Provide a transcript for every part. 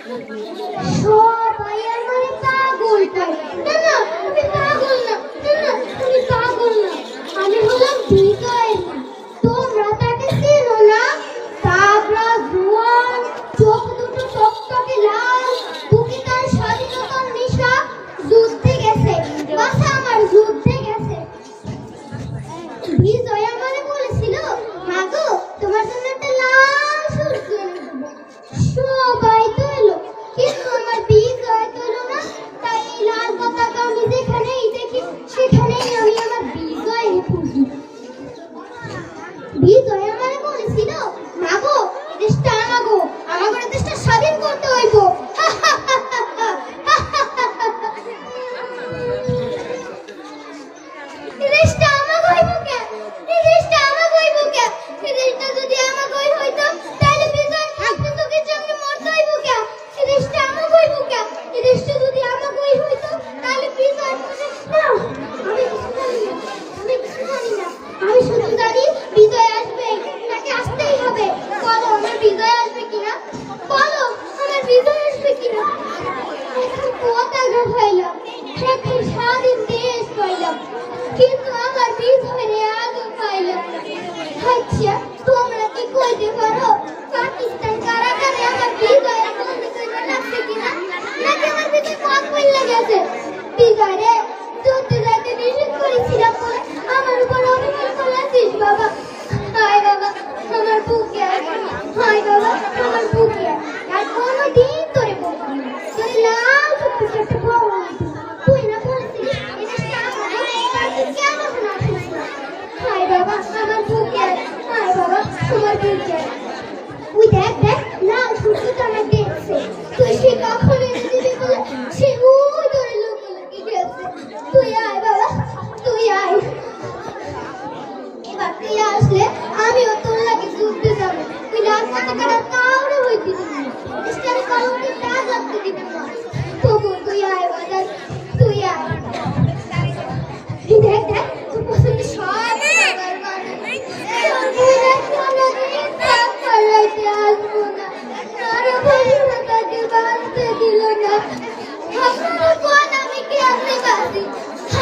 সবাই আমারে পাগল করে। না না আমি পাগল না, না না আমি পাগল না, আমি হলাম বিজয়ের মা। তোমরা তাকে চেনো না? তাগড়া জোয়ান, চোখ দুটো টকটকে লাল, বুকে তার স্বাধীনতার নেশা। যুদ্ধে গেছে বাসা আমার, যুদ্ধে গেছে। বিজয় আমারে বলেছিল, মা গো তোমার জন্য একটা লাল সূর্য এনে দেবো। সবাই তো এলো, কিন্তু আমার বিজয় তো এলো না। তাই এই লাল পতাকা আমি যেখানেই দেখি সেখানেই আমি আমার বিজয়কে খুঁজি। বিজয় আমারে বলেছিল, মা গো দেশটা আমাগো, আমাগো দেশটা স্বাধীন করতে হইব। দেশটা আমাগো হইব কে? দেশটা আমাগো হইব কে? দেশটা যদি আমাগো হইতো তাহলে বিজয় থাকতে তোকে জন্য মরতে হইব কে? দেশটা আমাগো হইব কে? দেশটা যদি আমাগো হইতো তাহলে বিজয় না। আমি কিছু জানি না, আমি কিছু জানি না। আমি শুধু জানি বিজয় আসবে, তাকে আসতেই হবে। বলো আমার বিজয় আসবে কিনা, বলো আমার বিজয় আসবে কিনা। এখন পতাকা পাইলাম, এখন স্বাধীন দেশ পাইলাম, কিন্তু আমার বিজয় আগে পাইলাম। আচ্ছা তোমরা কি কইতে পারো পাকিস্তান কারাগারে আমার বিজয় বন্দি করে রাখছে কিনা, নাকি আমার বিজয় পথ বদলে গেছে? বিজয় রে যুদ্ধে যাইতে নিষেধ করেছিলাম বলে আমার উপর অভিমান করেছিস বাবা। হায় বাবা আমার বুকে, হায় বাবা আমার বুকে। আর কোনোদিন তোরে বলবো না, তোরে লাল টুকটুকে একটা বউ হইতো। তুই না বলেছিলিস এটা আমার, তুই কেন শোনাচ্ছিস না? হায় বাবা আমার বুকে, হায় বাবা তোমার বুকে। তুই দেখ দেখ লাল সূর্যটা আমার দেখছে। তুই সে কখন এনে দিবি বলে সে ওই তোরে লোকালোকি গেছে। তুই আয় বাবা, তুই আয়। এবার তুই আসলে আমিও তোর লাগে যুদ্ধে যাবো। তুই লাল পতাকাটা কাউরে হইতে দিবি না, দেশটারে কাউকে কাজ করতে দিবি না। তবু তুই আয় বাজার, তুই আয়। দেখ দেখ তোর পছন্দের সব খাবার বানাই। তুই দেখ কোনোদিন কাজ করাইতে আসবো না, আরো ভালো তাকে বাঁচতে দিল না। আপনারা কোন আমি কেমনে বাঁচি?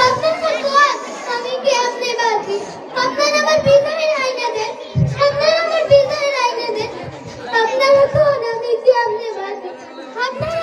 আপনারা কোন আমি কেমনে বাঁচি? আপনারা আমার বিজয়ের আইনা দেন, আপনারা আমার বিজয়ের আইনা দেন। আপনারা কোন আমি কেমনে বাঁচি? আপনারা